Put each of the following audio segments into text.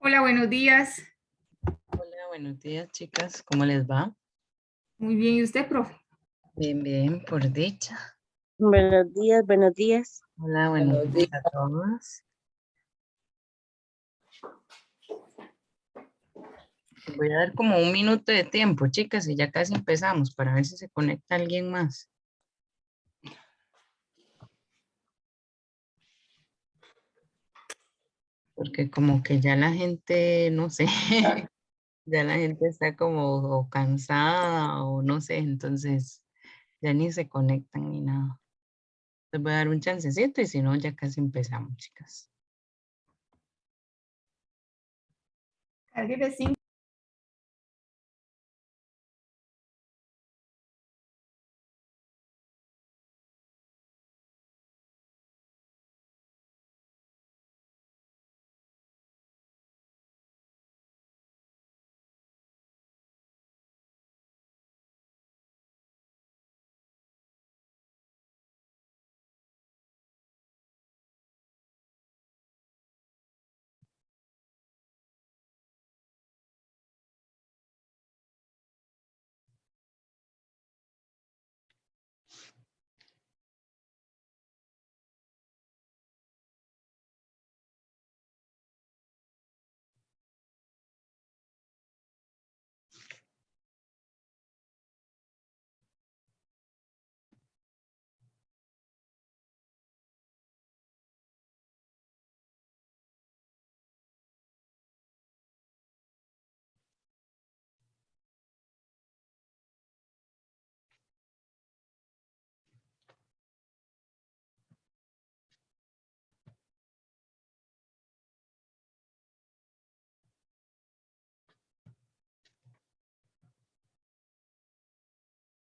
Hola, buenos días. Hola, buenos días, chicas. ¿Cómo les va? Muy bien, ¿y usted, profe? Bien, bien, por dicha. Buenos días, buenos días. Hola, buenos días a todos. Voy a dar como un minuto de tiempo, chicas, y ya casi empezamos para ver si se conecta alguien más. Porque como que ya la gente, no sé, ya la gente está como o cansada o no sé, entonces ya ni se conectan ni nada. Les voy a dar un chancecito y si no, ya casi empezamos, chicas. Cargue 5.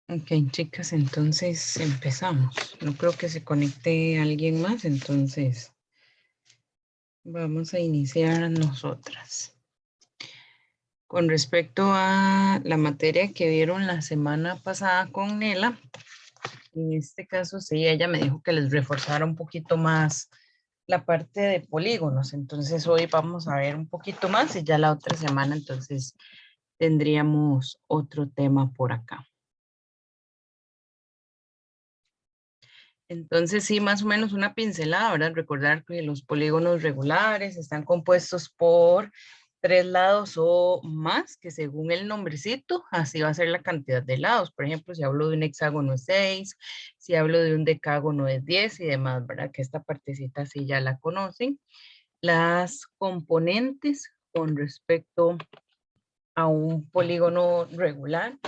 Ok, chicas, entonces empezamos. No creo que se conecte alguien más, entonces vamos a iniciar nosotras. Con respecto a la materia que vieron la semana pasada con Nela, en este caso sí, ella me dijo que les reforzara un poquito más la parte de polígonos. Entonces hoy vamos a ver un poquito más y ya la otra semana entonces tendríamos otro tema por acá. Entonces, sí, más o menos una pincelada, ¿verdad? Recordar que los polígonos regulares están compuestos por tres lados o más, que según el nombrecito, así va a ser la cantidad de lados. Por ejemplo, si hablo de un hexágono es 6, si hablo de un decágono es 10 y demás, ¿verdad? Que esta partecita sí ya la conocen. Las componentes con respecto a un polígono regular.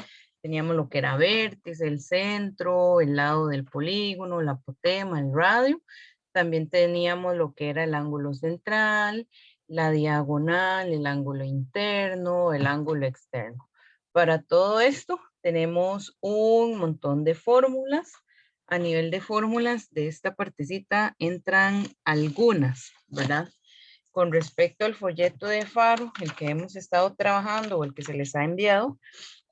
Teníamos lo que era vértice, el centro, el lado del polígono, la apotema, el radio. También teníamos lo que era el ángulo central, la diagonal, el ángulo interno, el ángulo externo. Para todo esto tenemos un montón de fórmulas. A nivel de fórmulas de esta partecita entran algunas, ¿verdad? Con respecto al folleto de Faro, el que hemos estado trabajando o el que se les ha enviado,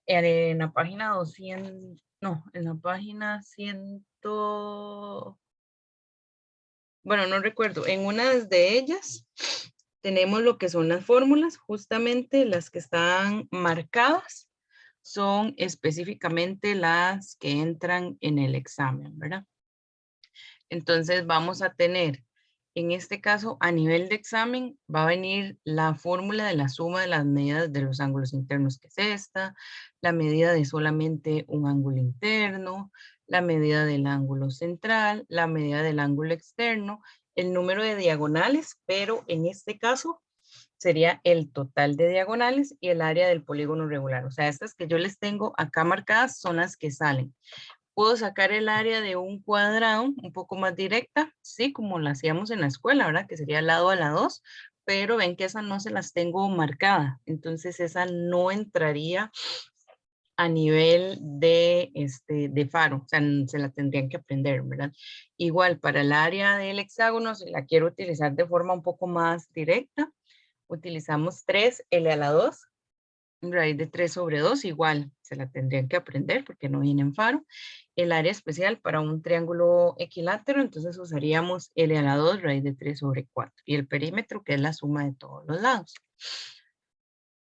en la página 200, no, en la página 100, bueno, no recuerdo, en una de ellas tenemos lo que son las fórmulas, justamente las que están marcadas son específicamente las que entran en el examen, ¿verdad? Entonces vamos a tener, en este caso, a nivel de examen, va a venir la fórmula de la suma de las medidas de los ángulos internos, que es esta, la medida de solamente un ángulo interno, la medida del ángulo central, la medida del ángulo externo, el número de diagonales, pero en este caso sería el total de diagonales y el área del polígono regular. O sea, estas que yo les tengo acá marcadas son las que salen. Puedo sacar el área de un cuadrado un poco más directa, sí, como lo hacíamos en la escuela, ¿verdad? Que sería lado a la 2, pero ven que esa no se las tengo marcada, entonces esa no entraría a nivel de Faro, o sea, se la tendrían que aprender, ¿verdad? Igual para el área del hexágono, si la quiero utilizar de forma un poco más directa, utilizamos 3L a la 2, raíz de 3 sobre 2, igual se la tendrían que aprender porque no viene en faro. El área especial para un triángulo equilátero, entonces usaríamos L a la 2, raíz de 3 sobre 4. Y el perímetro, que es la suma de todos los lados.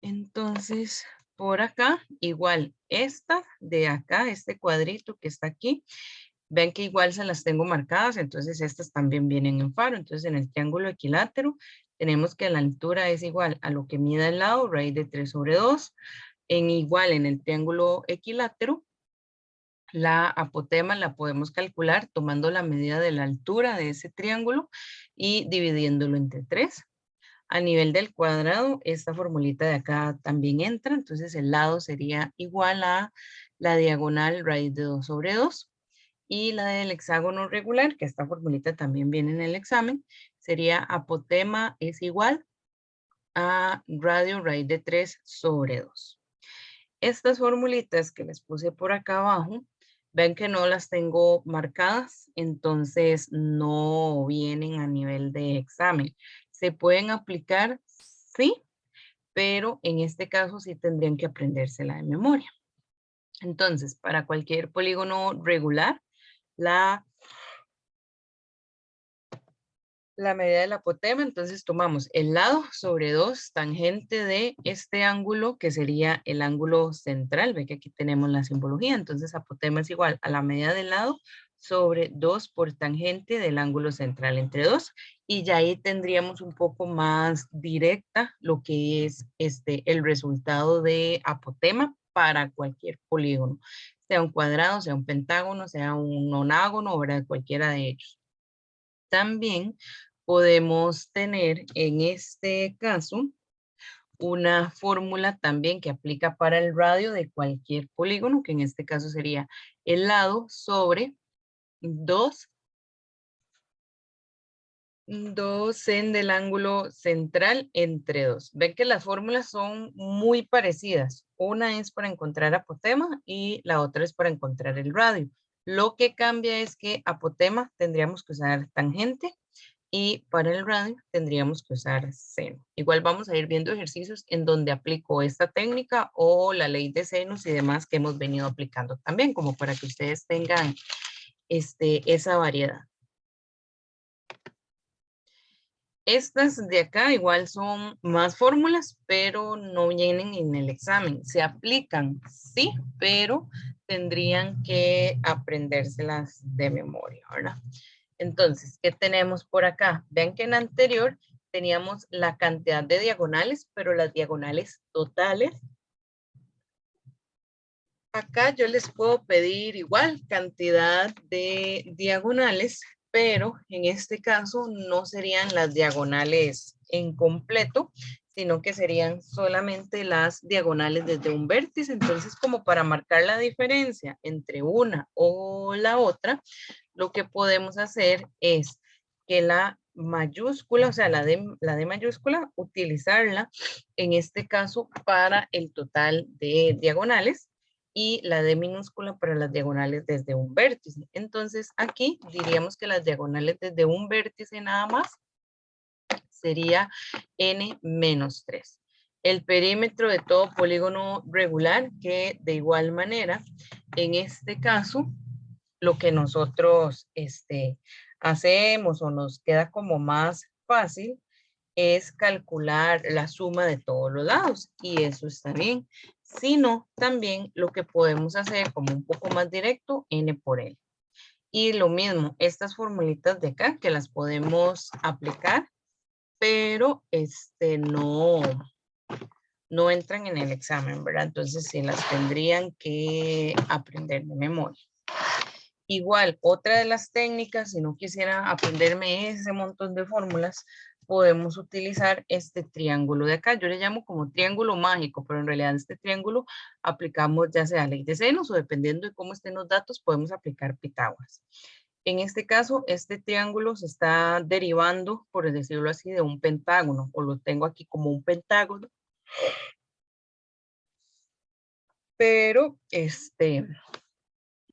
Entonces, por acá, igual esta de acá, este cuadrito que está aquí, ven que igual se las tengo marcadas, entonces estas también vienen en faro. Entonces, en el triángulo equilátero, tenemos que la altura es igual a lo que mida el lado, raíz de 3 sobre 2. Igual en el triángulo equilátero, la apotema la podemos calcular tomando la medida de la altura de ese triángulo y dividiéndolo entre 3. A nivel del cuadrado, esta formulita de acá también entra, entonces el lado sería igual a la diagonal raíz de 2 sobre 2. Y la del hexágono regular, que esta formulita también viene en el examen, sería apotema es igual a radio raíz de 3 sobre 2. Estas formulitas que les puse por acá abajo, ven que no las tengo marcadas, entonces no vienen a nivel de examen. ¿Se pueden aplicar? Sí, pero en este caso sí tendrían que aprendérsela de memoria. Entonces, para cualquier polígono regular, la medida del apotema, entonces tomamos el lado sobre 2 tangente de este ángulo que sería el ángulo central. Ve que aquí tenemos la simbología, entonces apotema es igual a la medida del lado sobre 2 por tangente del ángulo central entre 2, y ya ahí tendríamos un poco más directa lo que es el resultado de apotema para cualquier polígono, sea un cuadrado, sea un pentágono, sea un nonágono, ¿verdad? Cualquiera de ellos. También podemos tener en este caso una fórmula también que aplica para el radio de cualquier polígono, que en este caso sería el lado sobre 2 en del ángulo central entre 2. Ven que las fórmulas son muy parecidas. Una es para encontrar apotema y la otra es para encontrar el radio. Lo que cambia es que apotema tendríamos que usar tangente y para el radio tendríamos que usar seno. Igual vamos a ir viendo ejercicios en donde aplico esta técnica o la ley de senos y demás que hemos venido aplicando también, como para que ustedes tengan esa variedad. Estas de acá igual son más fórmulas, pero no vienen en el examen. Se aplican, sí, pero tendrían que aprendérselas de memoria, ¿verdad? Entonces, ¿qué tenemos por acá? Vean que en anterior teníamos la cantidad de diagonales, pero las diagonales totales. Acá yo les puedo pedir igual cantidad de diagonales, pero en este caso no serían las diagonales en completo, sino que serían solamente las diagonales desde un vértice. Entonces, como para marcar la diferencia entre una o la otra, lo que podemos hacer es que la mayúscula, o sea, la de mayúscula, utilizarla en este caso para el total de diagonales y la D minúscula para las diagonales desde un vértice. Entonces, aquí diríamos que las diagonales desde un vértice nada más sería n menos 3. El perímetro de todo polígono regular, que de igual manera, en este caso, lo que nosotros hacemos o nos queda como más fácil es calcular la suma de todos los lados, y eso está bien. Si no, también lo que podemos hacer como un poco más directo, n por l. Y lo mismo, estas formulitas de acá que las podemos aplicar, pero no entran en el examen, ¿verdad? Entonces sí las tendrían que aprender de memoria. Igual, otra de las técnicas, si no quisiera aprenderme ese montón de fórmulas, podemos utilizar este triángulo de acá. Yo le llamo como triángulo mágico, pero en realidad en este triángulo aplicamos ya sea ley de senos o dependiendo de cómo estén los datos, podemos aplicar Pitágoras. En este caso, este triángulo se está derivando, por decirlo así, de un pentágono, o lo tengo aquí como un pentágono. Pero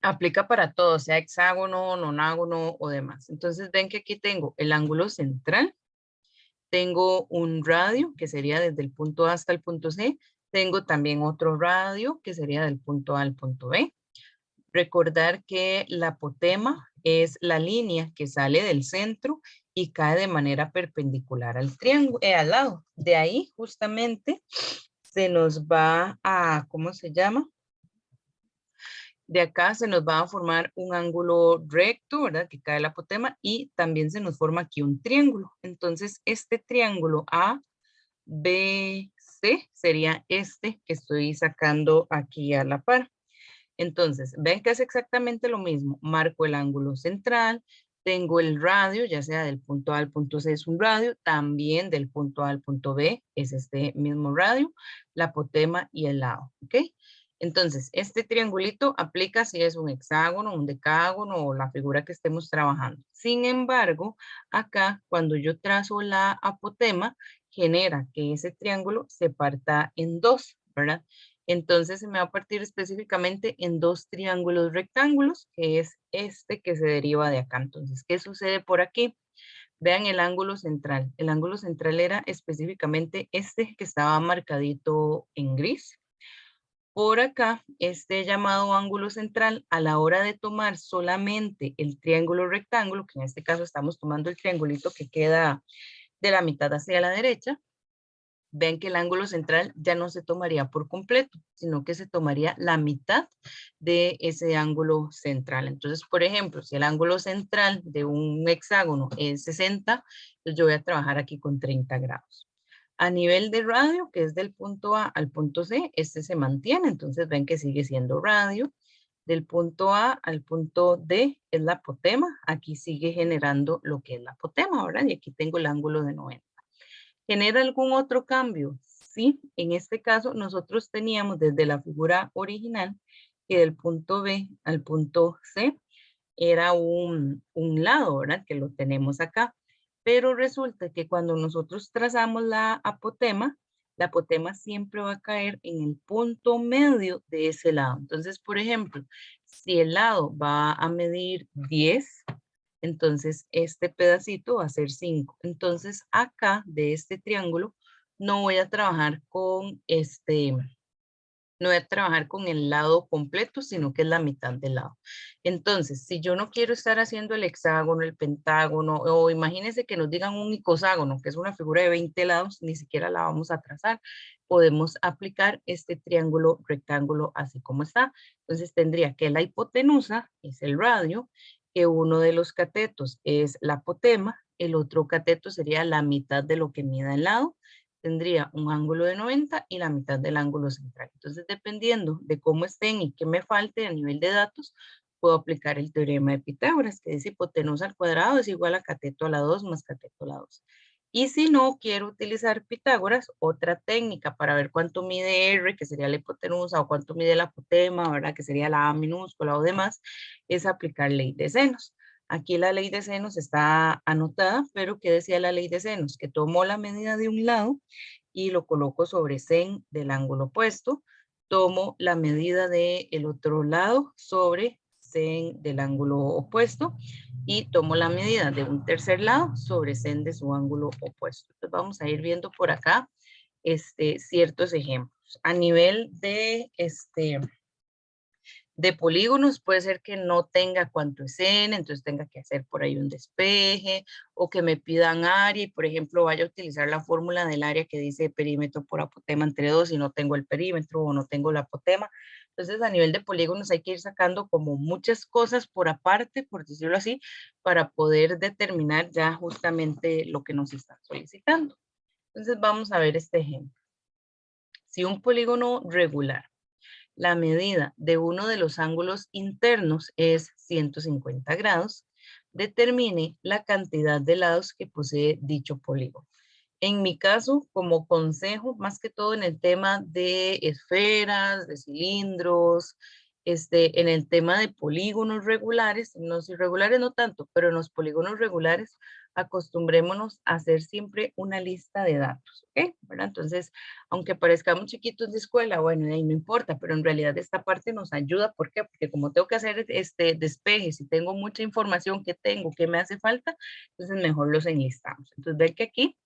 aplica para todo, sea hexágono, nonágono o demás. Entonces ven que aquí tengo el ángulo central, tengo un radio que sería desde el punto A hasta el punto C, Tengo también otro radio que sería del punto A al punto B. Recordar que la apotema es la línea que sale del centro y cae de manera perpendicular al triángulo, al lado. De ahí justamente se nos va a, ¿cómo se llama? De acá se nos va a formar un ángulo recto, ¿verdad? Que cae la apotema y también se nos forma aquí un triángulo. Entonces, este triángulo ABC sería este que estoy sacando aquí a la par. Entonces, ven que es exactamente lo mismo. Marco el ángulo central, tengo el radio, ya sea del punto A al punto C es un radio, también del punto A al punto B es este mismo radio, la apotema y el lado, ¿ok? Entonces, este triangulito aplica si es un hexágono, un decágono o la figura que estemos trabajando. Sin embargo, acá cuando yo trazo la apotema, genera que ese triángulo se parta en dos, ¿verdad? Entonces se me va a partir específicamente en dos triángulos rectángulos, que es este que se deriva de acá. Entonces, ¿qué sucede por aquí? Vean el ángulo central. El ángulo central era específicamente este que estaba marcadito en gris. Por acá, este llamado ángulo central, a la hora de tomar solamente el triángulo rectángulo, que en este caso estamos tomando el triangulito que queda de la mitad hacia la derecha, ven que el ángulo central ya no se tomaría por completo, sino que se tomaría la mitad de ese ángulo central. Entonces, por ejemplo, si el ángulo central de un hexágono es 60, pues yo voy a trabajar aquí con 30 grados. A nivel de radio, que es del punto A al punto C, este se mantiene, entonces ven que sigue siendo radio. Del punto A al punto D es la apotema, aquí sigue generando lo que es la apotema, ¿verdad? Y aquí tengo el ángulo de 90. ¿Genera algún otro cambio? Sí, en este caso nosotros teníamos desde la figura original que del punto B al punto C era un lado, ¿verdad? Que lo tenemos acá. Pero resulta que cuando nosotros trazamos la apotema siempre va a caer en el punto medio de ese lado. Entonces, por ejemplo, si el lado va a medir 10, entonces este pedacito va a ser 5. Entonces acá de este triángulo no voy a trabajar con no voy a trabajar con el lado completo, sino que es la mitad del lado. Entonces, si yo no quiero estar haciendo el hexágono, el pentágono, o imagínense que nos digan un icoságono, que es una figura de 20 lados, ni siquiera la vamos a trazar. Podemos aplicar este triángulo rectángulo así como está. Entonces tendría que la hipotenusa es el radio, que uno de los catetos es la apotema, el otro cateto sería la mitad de lo que mida el lado, tendría un ángulo de 90 y la mitad del ángulo central. Entonces, dependiendo de cómo estén y qué me falte a nivel de datos, puedo aplicar el teorema de Pitágoras, que dice hipotenusa al cuadrado es igual a cateto a la 2 más cateto a la 2. Y si no quiero utilizar Pitágoras, otra técnica para ver cuánto mide R, que sería la hipotenusa, o cuánto mide la apotema, ¿verdad? Que sería la A minúscula o demás, es aplicar ley de senos. Aquí la ley de senos está anotada, pero ¿qué decía la ley de senos? Que tomo la medida de un lado y lo coloco sobre sen del ángulo opuesto. Tomo la medida del otro lado sobre sen del ángulo opuesto y tomo la medida de un tercer lado sobre sen de su ángulo opuesto. Entonces vamos a ir viendo por acá ciertos ejemplos. A nivel de polígonos puede ser que no tenga cuánto es n, entonces tenga que hacer por ahí un despeje, o que me pidan área y por ejemplo vaya a utilizar la fórmula del área que dice perímetro por apotema entre 2 y no tengo el perímetro o no tengo la apotema. Entonces a nivel de polígonos hay que ir sacando como muchas cosas por aparte, por decirlo así, para poder determinar ya justamente lo que nos están solicitando. Entonces vamos a ver este ejemplo. Si un polígono regular, la medida de uno de los ángulos internos es 150 grados, determine la cantidad de lados que posee dicho polígono. En mi caso, como consejo, más que todo en el tema de esferas, de cilindros, en el tema de polígonos regulares, en los irregulares no tanto, pero en los polígonos regulares acostumbrémonos a hacer siempre una lista de datos, ¿ok? ¿Verdad? Entonces, aunque parezcamos chiquitos de escuela, bueno, ahí no importa, pero en realidad esta parte nos ayuda, ¿por qué? Porque como tengo que hacer despejes y tengo mucha información que tengo, que me hace falta, entonces mejor los enlistamos. Entonces, ven que aquí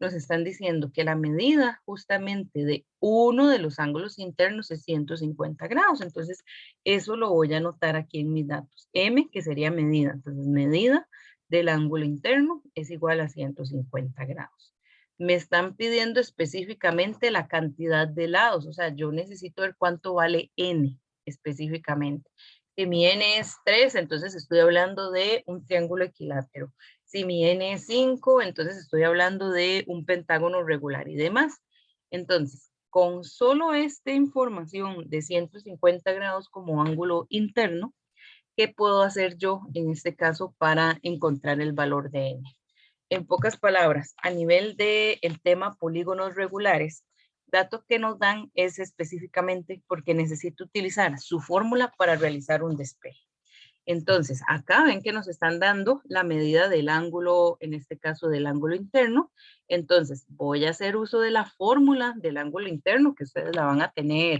nos están diciendo que la medida justamente de uno de los ángulos internos es 150 grados. Entonces, eso lo voy a anotar aquí en mis datos. M, que sería medida. Entonces, medida del ángulo interno es igual a 150 grados. Me están pidiendo específicamente la cantidad de lados. O sea, yo necesito ver cuánto vale N específicamente. Si mi N es 3, entonces estoy hablando de un triángulo equilátero. Si mi N es 5, entonces estoy hablando de un pentágono regular y demás. Entonces, con solo esta información de 150 grados como ángulo interno, ¿qué puedo hacer yo en este caso para encontrar el valor de N? En pocas palabras, a nivel del tema polígonos regulares, dato que nos dan es específicamente porque necesito utilizar su fórmula para realizar un despeje. Entonces, acá ven que nos están dando la medida del ángulo, en este caso del ángulo interno. Entonces, voy a hacer uso de la fórmula del ángulo interno, que ustedes la van a tener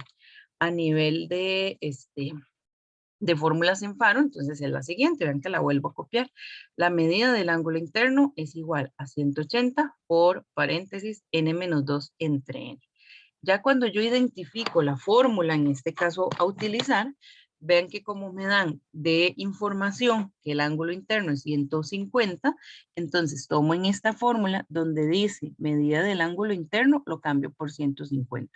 a nivel de fórmulas en Faro. Entonces, es la siguiente, vean que la vuelvo a copiar. La medida del ángulo interno es igual a 180 por paréntesis n-2 entre n. Ya cuando yo identifico la fórmula, en este caso a utilizar, vean que como me dan de información que el ángulo interno es 150, entonces tomo en esta fórmula donde dice medida del ángulo interno, lo cambio por 150.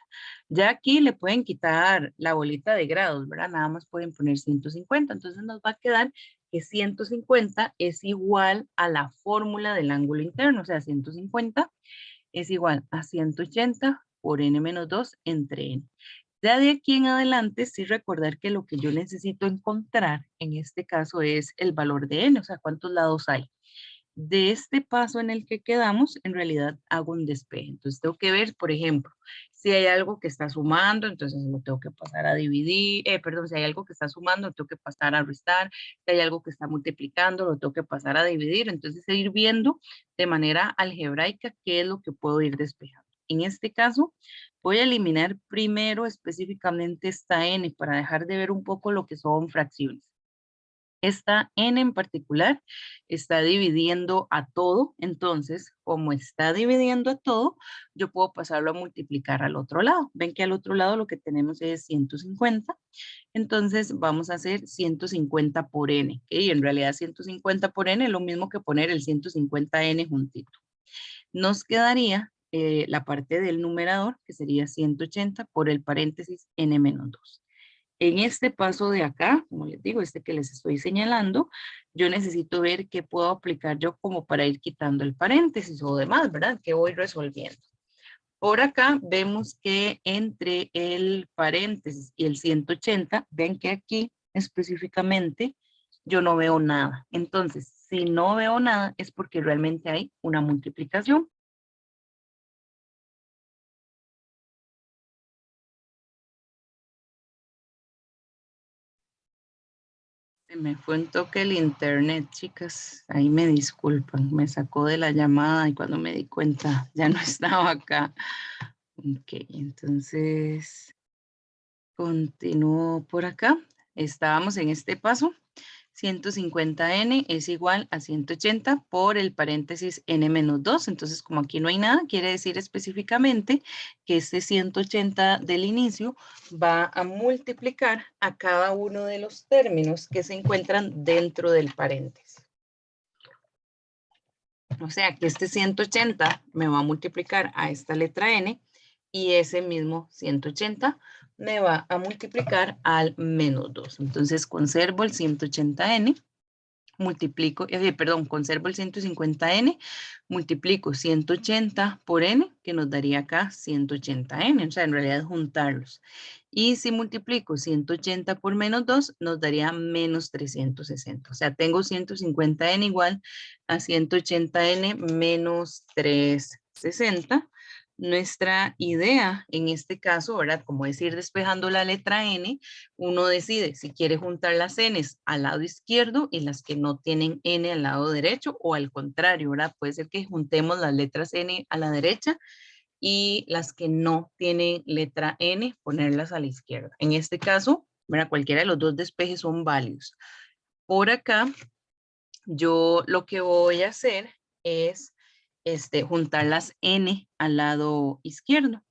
Ya aquí le pueden quitar la bolita de grados, ¿verdad? Nada más pueden poner 150, entonces nos va a quedar que 150 es igual a la fórmula del ángulo interno, o sea, 150 es igual a 180 por n-2 entre n. Ya de aquí en adelante, sí recordar que lo que yo necesito encontrar en este caso es el valor de n, o sea, cuántos lados hay. De este paso en el que quedamos, en realidad hago un despeje. Entonces tengo que ver, por ejemplo, si hay algo que está sumando, entonces lo tengo que pasar a dividir, si hay algo que está sumando, lo tengo que pasar a restar, si hay algo que está multiplicando, lo tengo que pasar a dividir. Entonces ir viendo de manera algebraica qué es lo que puedo ir despejando. En este caso, voy a eliminar primero específicamente esta n para dejar de ver un poco lo que son fracciones. Esta n en particular está dividiendo a todo, entonces, como está dividiendo a todo, yo puedo pasarlo a multiplicar al otro lado. Ven que al otro lado lo que tenemos es 150, entonces vamos a hacer 150 por n, y en realidad 150 por n es lo mismo que poner el 150n juntito. Nos quedaría la parte del numerador, que sería 180 por el paréntesis n-2. En este paso de acá, como les digo, este que les estoy señalando, yo necesito ver qué puedo aplicar yo como para ir quitando el paréntesis o demás, ¿verdad? Que voy resolviendo. Por acá vemos que entre el paréntesis y el 180, ven que aquí específicamente yo no veo nada. Entonces, si no veo nada es porque realmente hay una multiplicación. Se me fue un toque el internet, chicas. Ahí me disculpan. Me sacó de la llamada y cuando me di cuenta ya no estaba acá. Ok, entonces continúo por acá. Estábamos en este paso. 150n es igual a 180 por el paréntesis n-2. Entonces, como aquí no hay nada, quiere decir específicamente que este 180 del inicio va a multiplicar a cada uno de los términos que se encuentran dentro del paréntesis. O sea que este 180 me va a multiplicar a esta letra n y ese mismo 180 me va a multiplicar al menos 2. Entonces conservo el 180n, multiplico, conservo el 150n, multiplico 180 por n, que nos daría acá 180n, o sea, en realidad juntarlos. Y si multiplico 180 por menos 2, nos daría menos 360. O sea, tengo 150n igual a 180n menos 360. Nuestra idea en este caso, ¿verdad? Como es ir despejando la letra n, uno decide si quiere juntar las n's al lado izquierdo y las que no tienen n al lado derecho, o al contrario, ¿verdad? Puede ser que juntemos las letras n a la derecha y las que no tienen letra n, ponerlas a la izquierda. En este caso, ¿verdad? Cualquiera de los dos despejes son válidos. Por acá, yo lo que voy a hacer es juntar las n al lado izquierdo.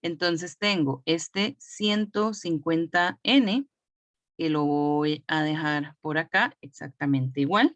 Entonces tengo este 150n que lo voy a dejar por acá exactamente igual.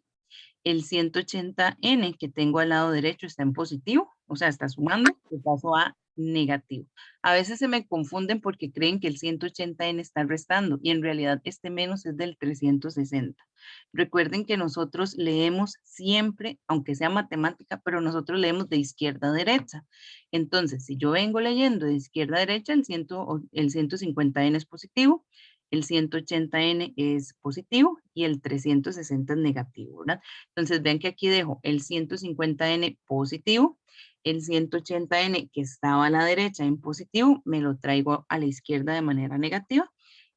El 180n que tengo al lado derecho está en positivo, o sea, está sumando, yo paso a negativo. A veces se me confunden porque creen que el 180n está restando y en realidad este menos es del 360. Recuerden que nosotros leemos siempre, aunque sea matemática, pero nosotros leemos de izquierda a derecha. Entonces, si yo vengo leyendo de izquierda a derecha, el 150n es positivo, el 180n es positivo y el 360 es negativo, ¿verdad? Entonces, vean que aquí dejo el 150n positivo, el 180n que estaba a la derecha en positivo, me lo traigo a la izquierda de manera negativa.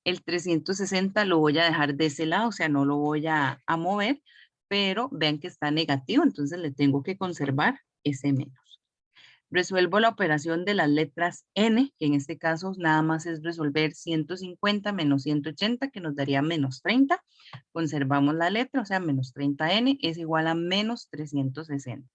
El 360 lo voy a dejar de ese lado, o sea, no lo voy a mover, pero vean que está negativo, entonces le tengo que conservar ese menos. Resuelvo la operación de las letras n, que en este caso nada más es resolver 150 menos 180, que nos daría menos 30. Conservamos la letra, o sea, menos 30n es igual a menos 360.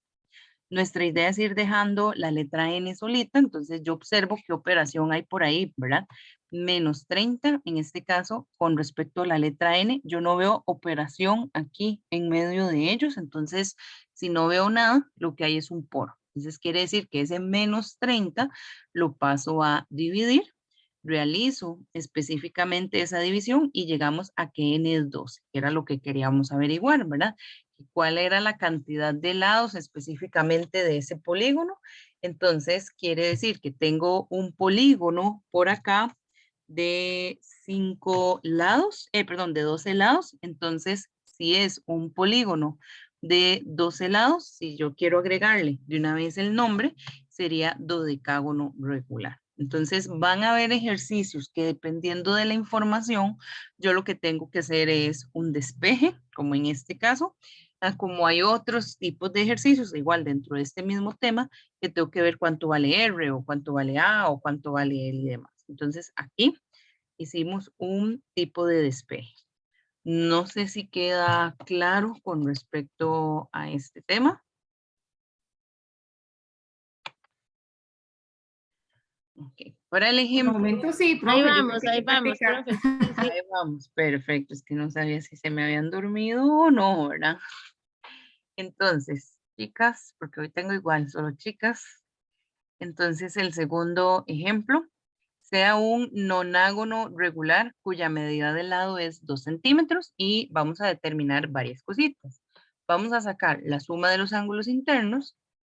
Nuestra idea es ir dejando la letra n solita, entonces yo observo qué operación hay por ahí, ¿verdad? Menos 30, en este caso, con respecto a la letra n, yo no veo operación aquí en medio de ellos, entonces si no veo nada, lo que hay es un por. Entonces quiere decir que ese menos 30 lo paso a dividir, realizo específicamente esa división y llegamos a que n es 12, que era lo que queríamos averiguar, ¿verdad? ¿Cuál era la cantidad de lados específicamente de ese polígono? Entonces quiere decir que tengo un polígono por acá de 5 lados, perdón, de 12 lados. Entonces, si es un polígono de 12 lados, si yo quiero agregarle de una vez el nombre, sería dodecágono regular. Entonces van a haber ejercicios que dependiendo de la información, yo lo que tengo que hacer es un despeje, como en este caso, como hay otros tipos de ejercicios, igual dentro de este mismo tema, que tengo que ver cuánto vale R o cuánto vale A o cuánto vale L y demás. Entonces aquí hicimos un tipo de despeje. No sé si queda claro con respecto a este tema. Ok, para el De ejemplo. momento sí, profe. Yo creo que hay Ahí que vamos, practicar. profe. Sí, sí. Ahí vamos, perfecto. Es que no sabía si se me habían dormido o no, ¿verdad? Entonces, chicas, porque hoy tengo igual, solo chicas. Entonces, el segundo ejemplo, sea un nonágono regular cuya medida de lado es 2 centímetros y vamos a determinar varias cositas. Vamos a sacar la suma de los ángulos internos,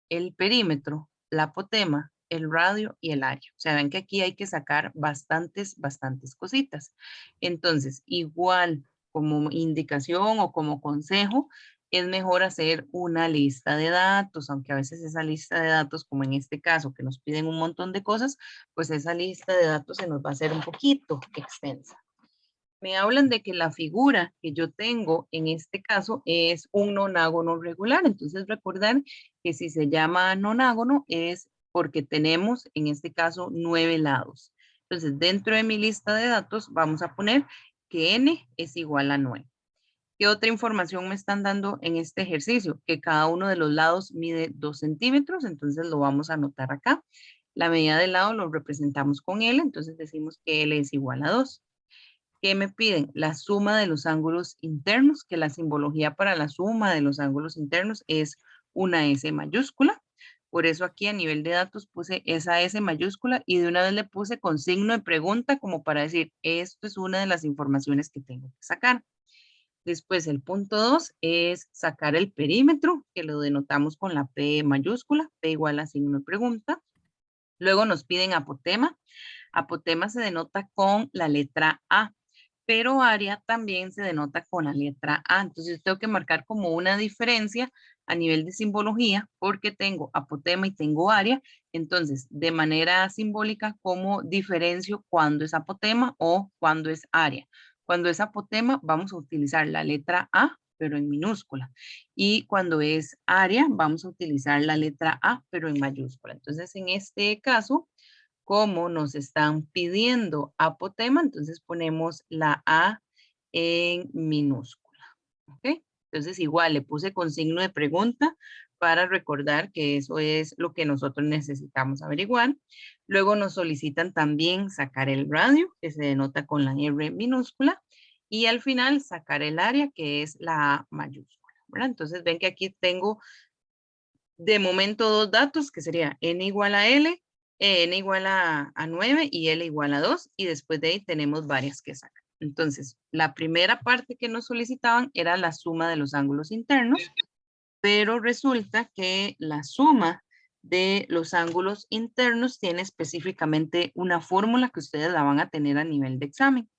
el perímetro, la apotema, el radio y el área. O sea, ven que aquí hay que sacar bastantes cositas. Entonces, igual como indicación o como consejo, es mejor hacer una lista de datos, aunque a veces esa lista de datos, como en este caso, que nos piden un montón de cosas, pues esa lista de datos se nos va a hacer un poquito extensa. Me hablan de que la figura que yo tengo en este caso es un nonágono regular. Entonces recordar que si se llama nonágono es porque tenemos en este caso 9 lados. Entonces dentro de mi lista de datos vamos a poner que n es igual a 9. ¿Qué otra información me están dando en este ejercicio? Que cada uno de los lados mide 2 centímetros, entonces lo vamos a anotar acá. La medida del lado lo representamos con L, entonces decimos que L es igual a 2. ¿Qué me piden? La suma de los ángulos internos, que la simbología para la suma de los ángulos internos es una S mayúscula. Por eso aquí a nivel de datos puse esa S mayúscula y de una vez le puse con signo de pregunta como para decir, esto es una de las informaciones que tengo que sacar. Después el punto 2 es sacar el perímetro, que lo denotamos con la P mayúscula, P igual a signo de pregunta. Luego nos piden apotema. Apotema se denota con la letra A, pero área también se denota con la letra A. Entonces yo tengo que marcar como una diferencia a nivel de simbología porque tengo apotema y tengo área. Entonces, de manera simbólica, ¿cómo diferencio cuándo es apotema o cuándo es área? Cuando es apotema, vamos a utilizar la letra A, pero en minúscula. Y cuando es área, vamos a utilizar la letra A, pero en mayúscula. Entonces, en este caso, como nos están pidiendo apotema, entonces ponemos la A en minúscula. ¿Ok? Entonces igual le puse con signo de pregunta para recordar que eso es lo que nosotros necesitamos averiguar. Luego nos solicitan también sacar el radio, que se denota con la R minúscula, y al final sacar el área, que es la A mayúscula, ¿verdad? Entonces ven que aquí tengo de momento dos datos, que sería n igual a L, n igual a 9 y L igual a 2, y después de ahí tenemos varias que sacar. Entonces, la primera parte que nos solicitaban era la suma de los ángulos internos, pero resulta que la suma de los ángulos internos tiene específicamente una fórmula que ustedes la van a tener a nivel de examen.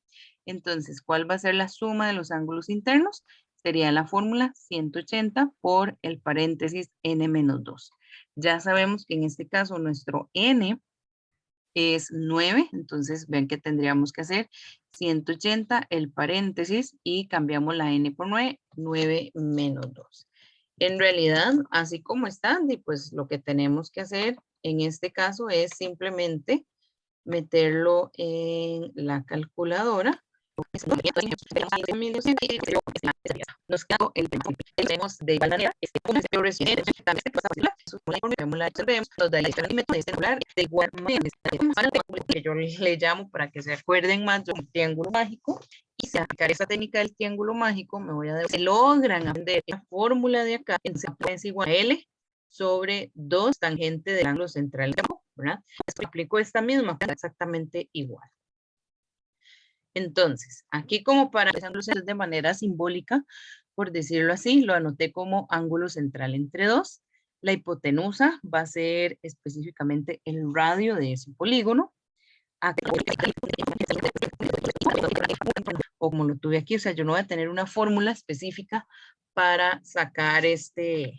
Entonces, ¿cuál va a ser la suma de los ángulos internos? Sería la fórmula 180 por el paréntesis n menos 2. Ya sabemos que en este caso nuestro n es 9, entonces ven que tendríamos que hacer 180 el paréntesis y cambiamos la n por 9, 9 menos 2. En realidad, así como están, y pues lo que tenemos que hacer en este caso es simplemente meterlo en la calculadora. Nos quedó el principio. Tenemos de igual manera de igual manera que yo le llamo para que se acuerden más de un triángulo mágico. Y si aplicar esa técnica del triángulo mágico, me voy a decir, logran aprender la fórmula de acá, es igual a L sobre 2 tangente del ángulo central, ¿verdad? Aplico esta misma, exactamente igual. Entonces, aquí como para de manera simbólica, por decirlo así, lo anoté como ángulo central entre 2. La hipotenusa va a ser específicamente el radio de ese polígono. O como lo tuve aquí, o sea, yo no voy a tener una fórmula específica para sacar este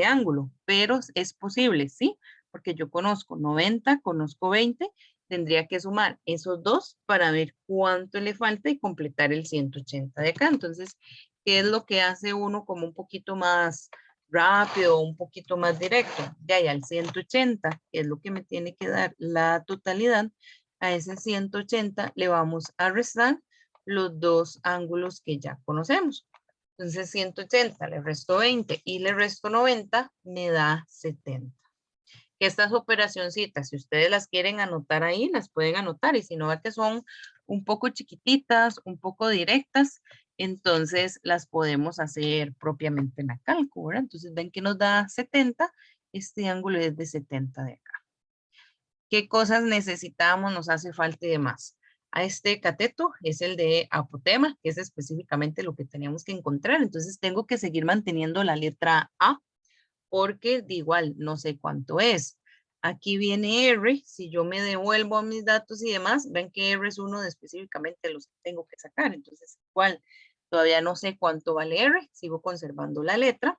ángulo, pero es posible, ¿sí? Porque yo conozco 90, conozco 20, tendría que sumar esos dos para ver cuánto le falta y completar el 180 de acá. Entonces, ¿qué es lo que hace uno como un poquito más rápido, un poquito más directo? De ahí al 180, que es lo que me tiene que dar la totalidad, a ese 180 le vamos a restar los dos ángulos que ya conocemos. Entonces 180 le resto 20 y le resto 90 me da 70. Estas operacioncitas, si ustedes las quieren anotar ahí, las pueden anotar, y si no, ve que son un poco chiquititas, un poco directas, entonces las podemos hacer propiamente en la cálculo, ¿verdad? Entonces ven que nos da 70, este ángulo es de 70 de acá. ¿Qué cosas necesitamos, nos hace falta y demás? A este cateto es el de apotema, que es específicamente lo que tenemos que encontrar. Entonces tengo que seguir manteniendo la letra A, porque de igual no sé cuánto es. Aquí viene R, si yo me devuelvo a mis datos y demás, ven que R es uno de específicamente los que tengo que sacar. Entonces igual todavía no sé cuánto vale R, sigo conservando la letra.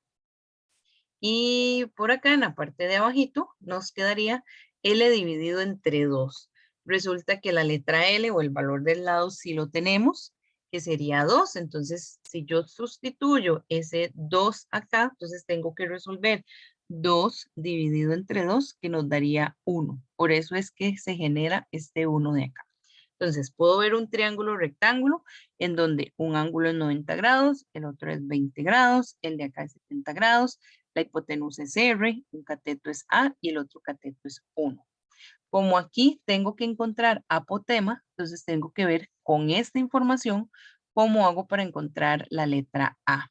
Y por acá en la parte de abajito nos quedaría L dividido entre 2. Resulta que la letra L o el valor del lado sí lo tenemos, que sería 2. Entonces, si yo sustituyo ese 2 acá, entonces tengo que resolver 2 dividido entre 2, que nos daría 1. Por eso es que se genera este 1 de acá. Entonces, puedo ver un triángulo rectángulo en donde un ángulo es 90 grados, el otro es 20 grados, el de acá es 70 grados, la hipotenusa es R, un cateto es A y el otro cateto es 1. Como aquí tengo que encontrar apotema, entonces tengo que ver con esta información cómo hago para encontrar la letra A.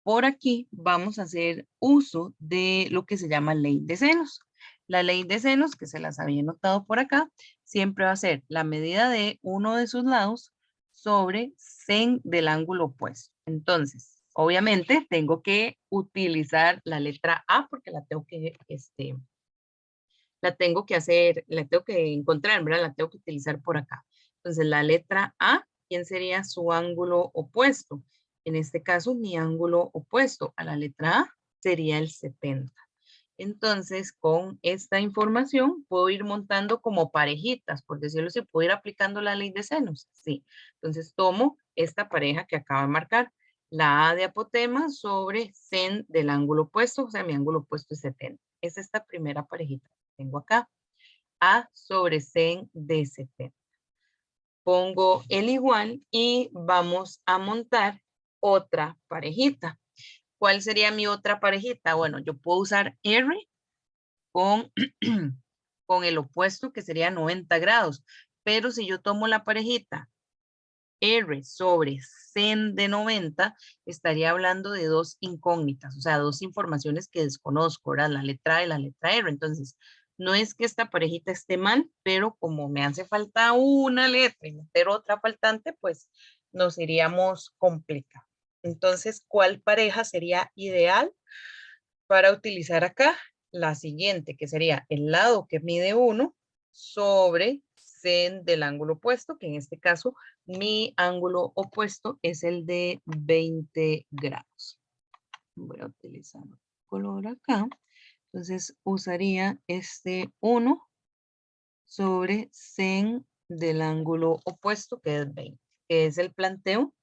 Por aquí vamos a hacer uso de lo que se llama ley de senos. La ley de senos, que se las había anotado por acá, siempre va a ser la medida de uno de sus lados sobre sen del ángulo opuesto. Entonces, obviamente tengo que utilizar la letra A porque la tengo que, la tengo que encontrar, ¿verdad? La tengo que utilizar por acá. Entonces, la letra A, ¿quién sería su ángulo opuesto? En este caso, mi ángulo opuesto a la letra A sería el 70. Entonces, con esta información puedo ir montando como parejitas, por decirlo así, puedo ir aplicando la ley de senos. Sí. Entonces, tomo esta pareja que acabo de marcar, la A de apotema sobre sen del ángulo opuesto, o sea, mi ángulo opuesto es 70. Es esta primera parejita que tengo acá, A sobre sen de 70. Pongo el igual y vamos a montar otra parejita. ¿cuál sería mi otra parejita? Bueno, yo puedo usar R con, con el opuesto que sería 90 grados. Pero si yo tomo la parejita R sobre sen de 90, estaría hablando de dos incógnitas, o sea, dos informaciones que desconozco, ¿verdad? La letra A y la letra R. Entonces, no es que esta parejita esté mal, pero como me hace falta una letra y meter otra faltante, pues nos iríamos complicando. Entonces, ¿cuál pareja sería ideal para utilizar acá? La siguiente, que sería el lado que mide 1 sobre sen del ángulo opuesto, que en este caso mi ángulo opuesto es el de 20 grados. Voy a utilizar el color acá. Entonces usaría este 1 sobre sen del ángulo opuesto, que es 20, que es el planteo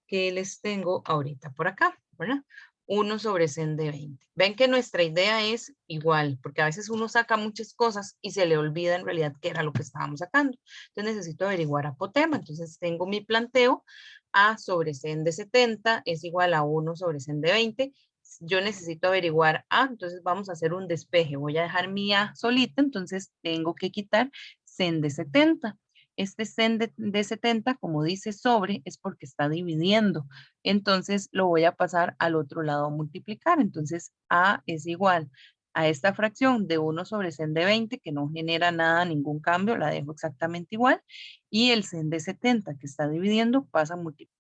que les tengo ahorita por acá, ¿verdad? 1 sobre sen de 20. Ven que nuestra idea es igual, porque a veces uno saca muchas cosas y se le olvida en realidad qué era lo que estábamos sacando. Entonces necesito averiguar apotema. Entonces tengo mi planteo, A sobre sen de 70 es igual a 1 sobre sen de 20. Yo necesito averiguar A, entonces vamos a hacer un despeje. Voy a dejar mi A solita, entonces tengo que quitar sen de 70. Este sen de 70, como dice sobre, es porque está dividiendo. Entonces lo voy a pasar al otro lado a multiplicar. Entonces A es igual a esta fracción de 1 sobre sen de 20, que no genera nada, ningún cambio, la dejo exactamente igual. Y el sen de 70, que está dividiendo, pasa a multiplicar.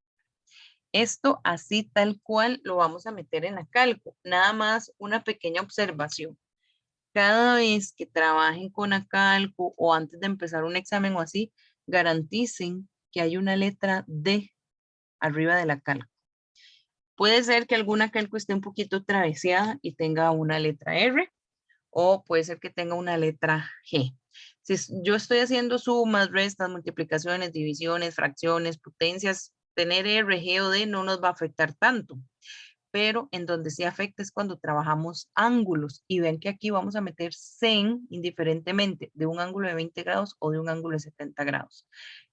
Esto así tal cual lo vamos a meter en la cálculo. Nada más una pequeña observación. Cada vez que trabajen con Acalco o antes de empezar un examen o así, garanticen que hay una letra D arriba de la calco. Puede ser que alguna calco esté un poquito traveseada y tenga una letra R, o puede ser que tenga una letra G. Si yo estoy haciendo sumas, restas, multiplicaciones, divisiones, fracciones, potencias, tener R, G o D no nos va a afectar tanto. Pero en donde sí afecta es cuando trabajamos ángulos. Y ven que aquí vamos a meter sen indiferentemente de un ángulo de 20 grados o de un ángulo de 70 grados.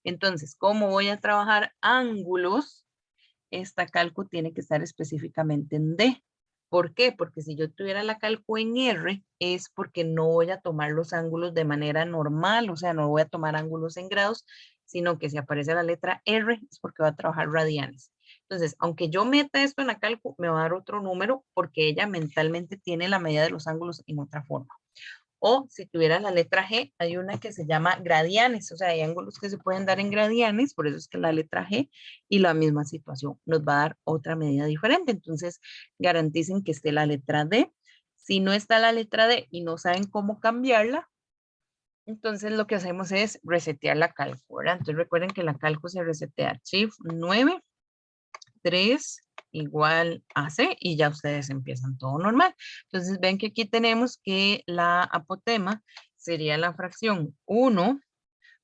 Entonces, ¿cómo voy a trabajar ángulos? Esta calco tiene que estar específicamente en D. ¿Por qué? Porque si yo tuviera la calco en R, es porque no voy a tomar los ángulos de manera normal, o sea, no voy a tomar ángulos en grados, sino que si aparece la letra R, es porque va a trabajar radianes. Entonces, aunque yo meta esto en la calco, me va a dar otro número porque ella mentalmente tiene la medida de los ángulos en otra forma. O si tuviera la letra G, hay una que se llama gradianes, o sea, hay ángulos que se pueden dar en gradianes, por eso es que la letra G y la misma situación nos va a dar otra medida diferente. Entonces, garanticen que esté la letra D. Si no está la letra D y no saben cómo cambiarla, entonces lo que hacemos es resetear la calco, ¿verdad? Entonces recuerden que la calco se resetea Shift 9, 3 igual a C y ya ustedes empiezan todo normal. Entonces ven que aquí tenemos que la apotema sería la fracción 1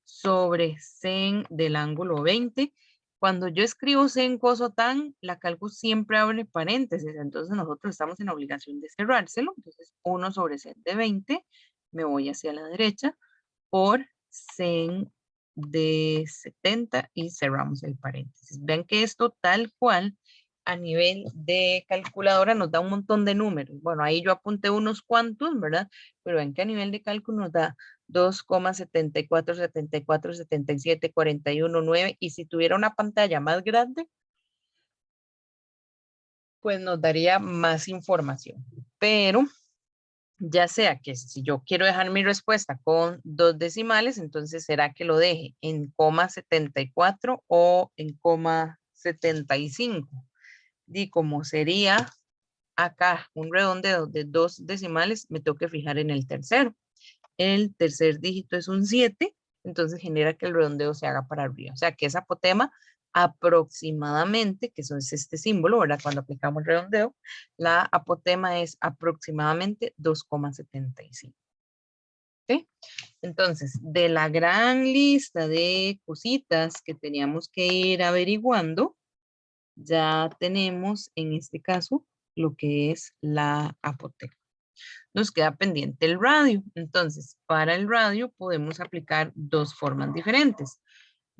sobre sen del ángulo 20. Cuando yo escribo sen cosotán, la calco siempre abre paréntesis, entonces nosotros estamos en obligación de cerrárselo. Entonces 1 sobre sen de 20, me voy hacia la derecha, por sen de 70 y cerramos el paréntesis. Ven que esto tal cual a nivel de calculadora nos da un montón de números. Bueno, ahí yo apunté unos cuantos, ¿verdad? Pero ven que a nivel de cálculo nos da 2,74, 74, 77, 41, 9. Y si tuviera una pantalla más grande, pues nos daría más información. Pero ya sea que si yo quiero dejar mi respuesta con 2 decimales, entonces será que lo deje en coma 74 o en coma 75. Y como sería acá un redondeo de 2 decimales, me tengo que fijar en el tercero. El tercer dígito es un 7, entonces genera que el redondeo se haga para arriba. O sea que esa apotema aproximadamente, que eso es este símbolo, ¿verdad? Cuando aplicamos redondeo, la apotema es aproximadamente 2,75. ¿Sí? Entonces, de la gran lista de cositas que teníamos que ir averiguando, ya tenemos en este caso lo que es la apotema. Nos queda pendiente el radio. Entonces, para el radio podemos aplicar dos formas diferentes.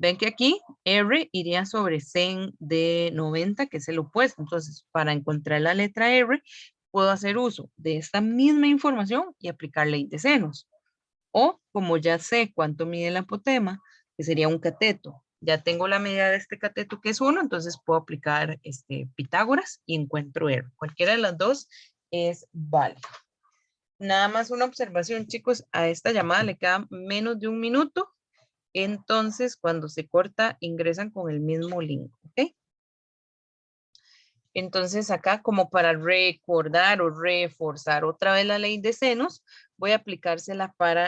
Ven que aquí R iría sobre sen de 90, que es el opuesto. Entonces, para encontrar la letra R, puedo hacer uso de esta misma información y aplicar ley de senos. O, como ya sé cuánto mide el apotema, que sería un cateto, ya tengo la medida de este cateto que es 1, entonces puedo aplicar Pitágoras y encuentro R. Cualquiera de las dos es válido. Nada más una observación, chicos, a esta llamada le queda menos de 1 minuto. Entonces, cuando se corta, ingresan con el mismo link, ¿ok? Entonces, acá como para recordar o reforzar otra vez la ley de senos, voy a aplicársela para